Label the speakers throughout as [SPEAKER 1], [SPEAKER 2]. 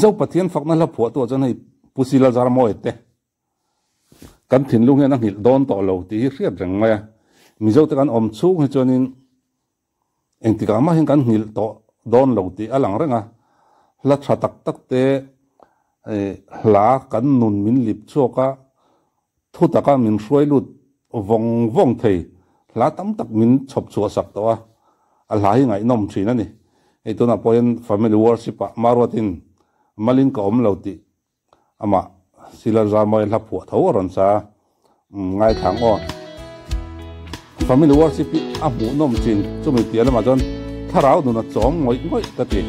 [SPEAKER 1] mizo pathian fakna la phuwa to chan hei pusila zar mo ete kan thin lung hian a ngil don to lo ti hriat reng mai mizo te kan om chung he chuanin engtika ma hin kan ngil to don lo ti alang renga la tha tak tak te hla kan nun min lip choka thu taka min hruai lut vong vong thei hla tam tak min chhop chua sak to a hla hi ngai nom thina ni ei tuna poin family worship a marwatin malin ka om lo ti ama sila za moi la phu tho ron sa ngai thang o family worship a mu nom chin chumi tiala ma jon tharau nu na chom ngoi ngoi ta ti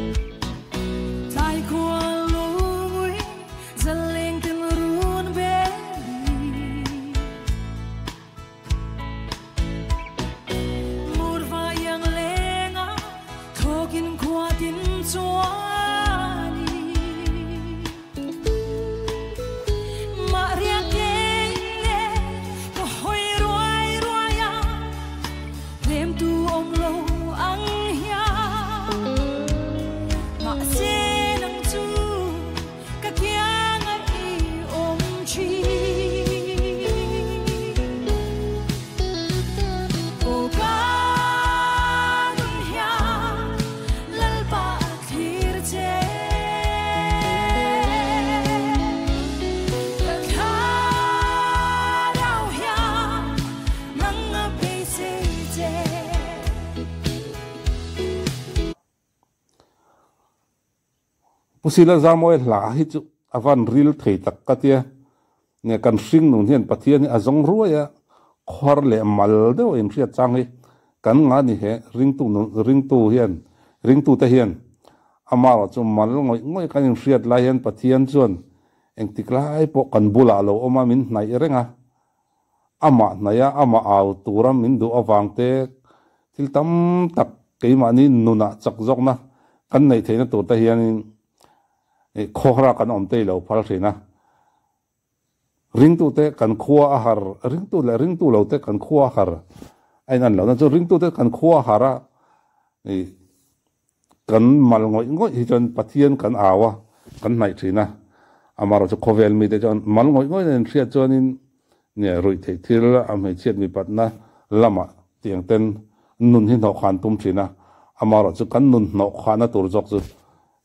[SPEAKER 1] pusila zamoi hla hi chu avan ril thei tak katia ne kan hring nun hian pathian ni azong ruaya khor le mal deuh in hriat changi kan nga ni he ring tu te hian amaro chu mal ngoi ngoi kan in hriat lai hian pathian chuan eng tiklai po kan bula lo oma min hnai renga ama naya ama au turam min du awangte til tam tak keima ni nuna chak jok na kan nei theina tur ta hian khora kan om te lo phal thina ring tu te kan khua a har ring tu lo te kan khua har ai nan lo na chu ring tu te kan khua hara kan mal ngoi ngoi hi chon pathian kan awa kan nai thina amaro chu khovel mi te chon mal ngoi ngoi nen thria chonin ne roi thei thil a me chet mi patna lama tiang ten nun hin ho khan tum thina amaro chu kan nun no khana tur jok chu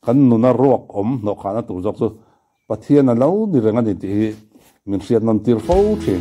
[SPEAKER 1] kan nuna ruak om no khana tur jok chu pathian a lo ni renga ni ti min hriat non tir fo thi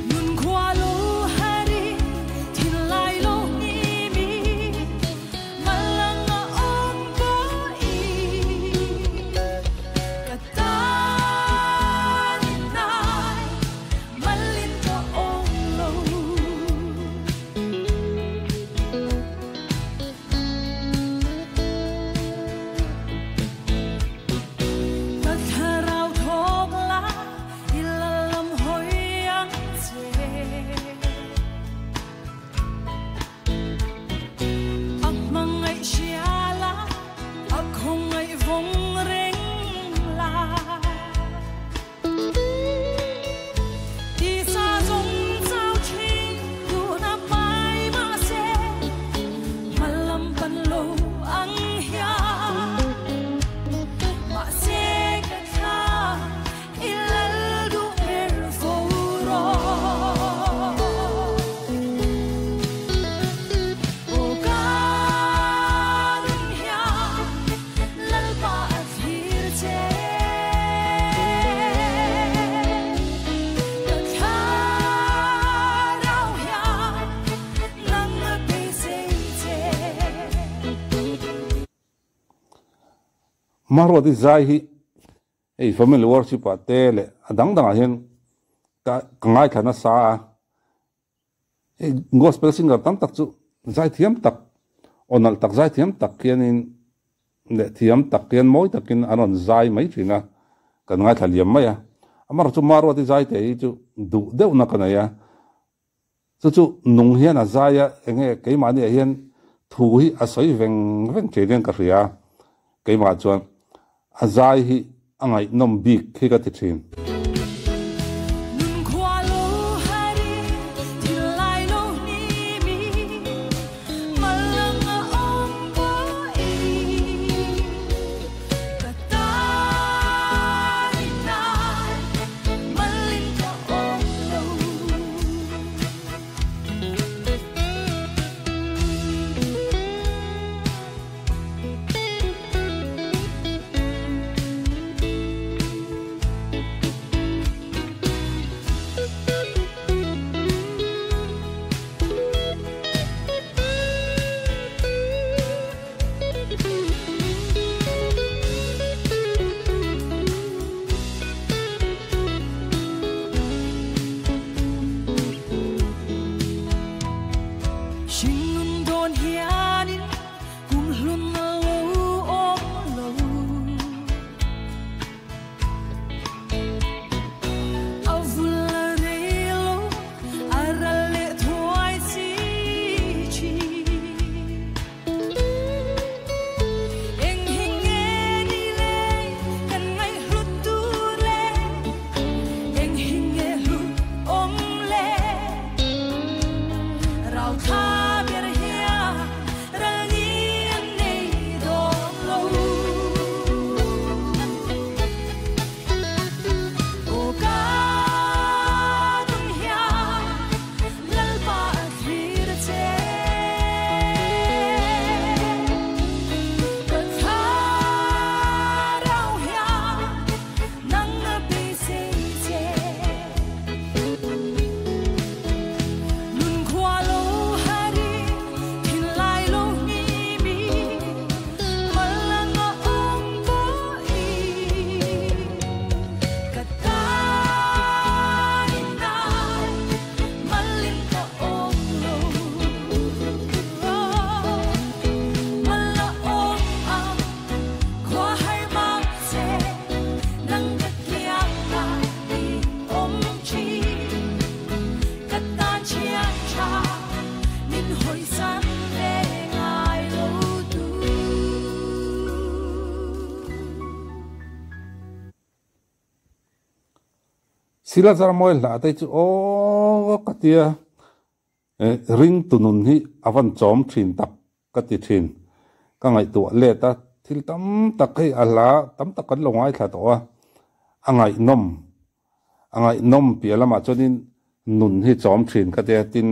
[SPEAKER 1] maro di zai hi ei family worship a tele adang dang hian ka ngai thana sa ei gospel singer tam tak chu zai thiam tak onal tak zai thiam tak kian in le thiam tak kian moi takin anon zai mai thina kan ngai thaliam mai amar chu maro di zai te chu du deuh na kana ya chu nung hian a zai a enge keima ni hian thu hi a soi veng thelen ka ria keima chuan azai hi angai nom bik khi ka ti thin sila zar moi la te chu o katia ring tunun hi avan chom thin tak kati thin ka ngai tu le ta thil tam tak kai ala tam tak kan longai thla to angai nom pialama chonin nun hi chom thin katia tin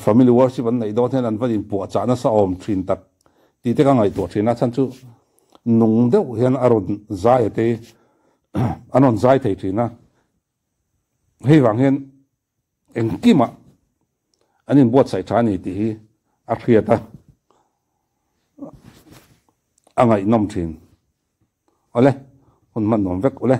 [SPEAKER 1] family worship an nei do then an vanin pu cha na sa om thin tak ti te ka ngai tu thina chan chu nung deuh hian aron zai te anon zai thei thina hei wang hian engkima anin buat sai thani ti hi a hriata angai nom thin ole hun man nom vek ole